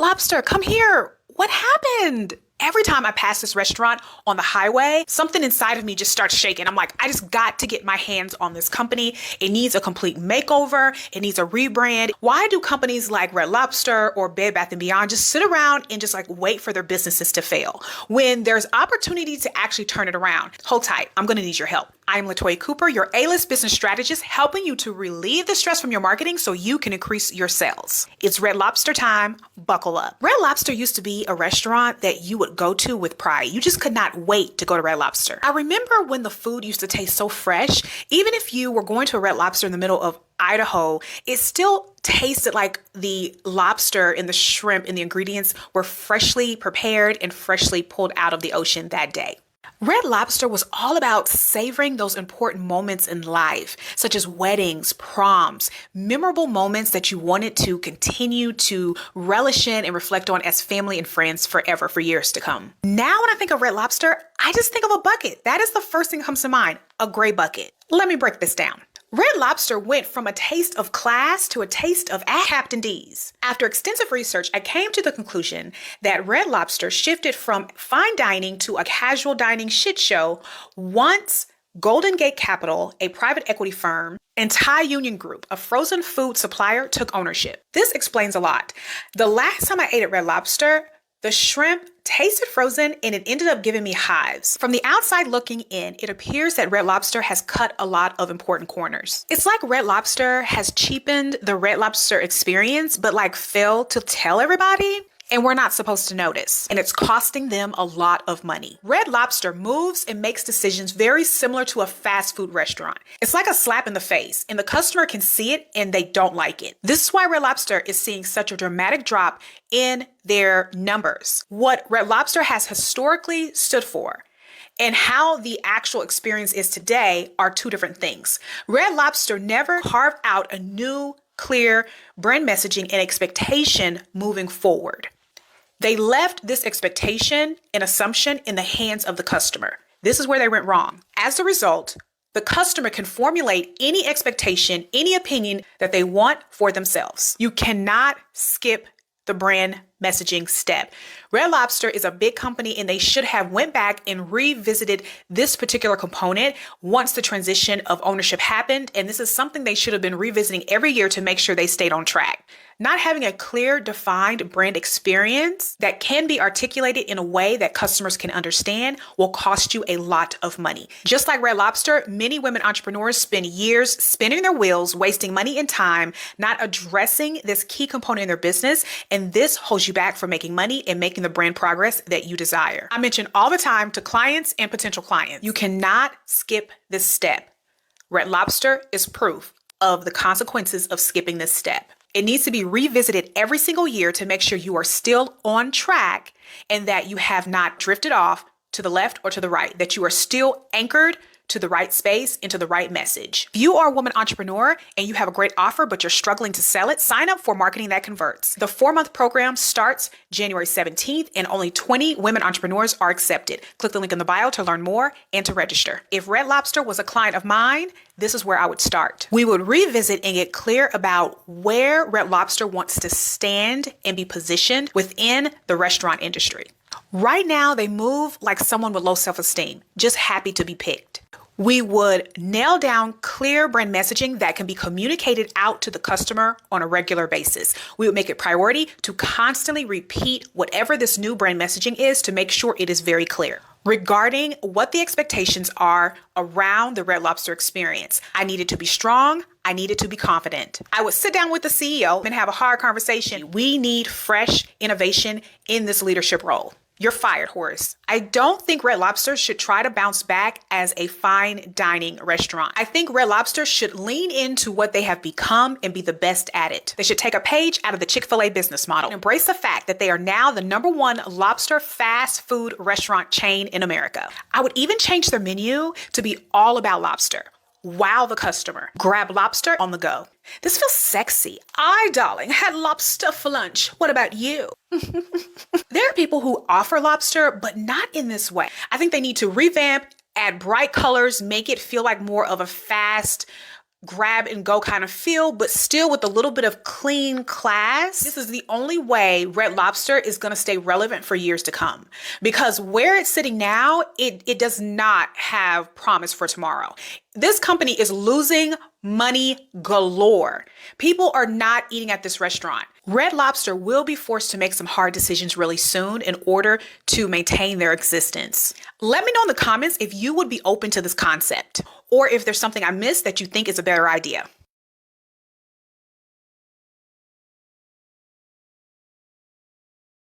Lobster, come here. What happened? Every time I pass this restaurant on the highway, something inside of me just starts shaking. I'm like, I just got to get my hands on this company. It needs a complete makeover. It needs a rebrand. Why do companies like Red Lobster or Bed Bath & Beyond just sit around and just like wait for their businesses to fail when there's opportunity to actually turn it around? Hold tight. I'm going to need your help. I'm LaToya Cooper, your A-list business strategist, helping you to relieve the stress from your marketing so you can increase your sales. It's Red Lobster time. Buckle up. Red Lobster used to be a restaurant that you would go to with pride. You just could not wait to go to Red Lobster. I remember when the food used to taste so fresh. Even if you were going to a Red Lobster in the middle of Idaho, it still tasted like the lobster and the shrimp and the ingredients were freshly prepared and freshly pulled out of the ocean that day. Red Lobster was all about savoring those important moments in life, such as weddings, proms, memorable moments that you wanted to continue to relish in and reflect on as family and friends forever, for years to come. Now, when I think of Red Lobster, I just think of a bucket. That is the first thing that comes to mind, a gray bucket. Let me break this down. Red Lobster went from a taste of class to a taste of Captain D's. After extensive research, I came to the conclusion that Red Lobster shifted from fine dining to a casual dining shit show once Golden Gate Capital, a private equity firm, and Thai Union Group, a frozen food supplier, took ownership. This explains a lot. The last time I ate at Red Lobster, the shrimp tasted frozen and it ended up giving me hives. From the outside looking in, it appears that Red Lobster has cut a lot of important corners. It's like Red Lobster has cheapened the Red Lobster experience, but like failed to tell everybody. And we're not supposed to notice. And it's costing them a lot of money. Red Lobster moves and makes decisions very similar to a fast food restaurant. It's like a slap in the face, and the customer can see it and they don't like it. This is why Red Lobster is seeing such a dramatic drop in their numbers. What Red Lobster has historically stood for and how the actual experience is today are two different things. Red Lobster never carved out a new, clear brand messaging and expectation moving forward. They left this expectation and assumption in the hands of the customer. This is where they went wrong. As a result, the customer can formulate any expectation, any opinion that they want for themselves. You cannot skip the brand messaging step. Red Lobster is a big company and they should have went back and revisited this particular component once the transition of ownership happened. And this is something they should have been revisiting every year to make sure they stayed on track. Not having a clear, defined brand experience that can be articulated in a way that customers can understand will cost you a lot of money. Just like Red Lobster, many women entrepreneurs spend years spinning their wheels, wasting money and time, not addressing this key component in their business. And this holds you back from making money and making the brand progress that you desire. I mention all the time to clients and potential clients, you cannot skip this step. Red Lobster is proof of the consequences of skipping this step. It needs to be revisited every single year to make sure you are still on track and that you have not drifted off to the left or to the right, that you are still anchored to the right space and to the right message. If you are a woman entrepreneur and you have a great offer, but you're struggling to sell it, sign up for Marketing That Converts. The 4-month program starts January 17th and only 20 women entrepreneurs are accepted. Click the link in the bio to learn more and to register. If Red Lobster was a client of mine, this is where I would start. We would revisit and get clear about where Red Lobster wants to stand and be positioned within the restaurant industry. Right now, they move like someone with low self-esteem, just happy to be picked. We would nail down clear brand messaging that can be communicated out to the customer on a regular basis. We would make it priority to constantly repeat whatever this new brand messaging is to make sure it is very clear. Regarding what the expectations are around the Red Lobster experience, I needed to be strong. I needed to be confident. I would sit down with the CEO and have a hard conversation. We need fresh innovation in this leadership role. You're fired, Horace. I don't think Red Lobster should try to bounce back as a fine dining restaurant. I think Red Lobster should lean into what they have become and be the best at it. They should take a page out of the Chick-fil-A business model. Embrace the fact that they are now the #1 lobster fast food restaurant chain in America. I would even change their menu to be all about lobster. Wow the customer. Grab lobster on the go. This feels sexy. I, darling, had lobster for lunch. What about you? There are people who offer lobster, but not in this way. I think they need to revamp, add bright colors, make it feel like more of a fast grab and go kind of feel, but still with a little bit of clean class. This is the only way Red Lobster is going to stay relevant for years to come, because where it's sitting now, it does not have promise for tomorrow. This company is losing money galore. People are not eating at this restaurant. Red Lobster will be forced to make some hard decisions really soon in order to maintain their existence. Let me know in the comments if you would be open to this concept, or if there's something I missed that you think is a better idea.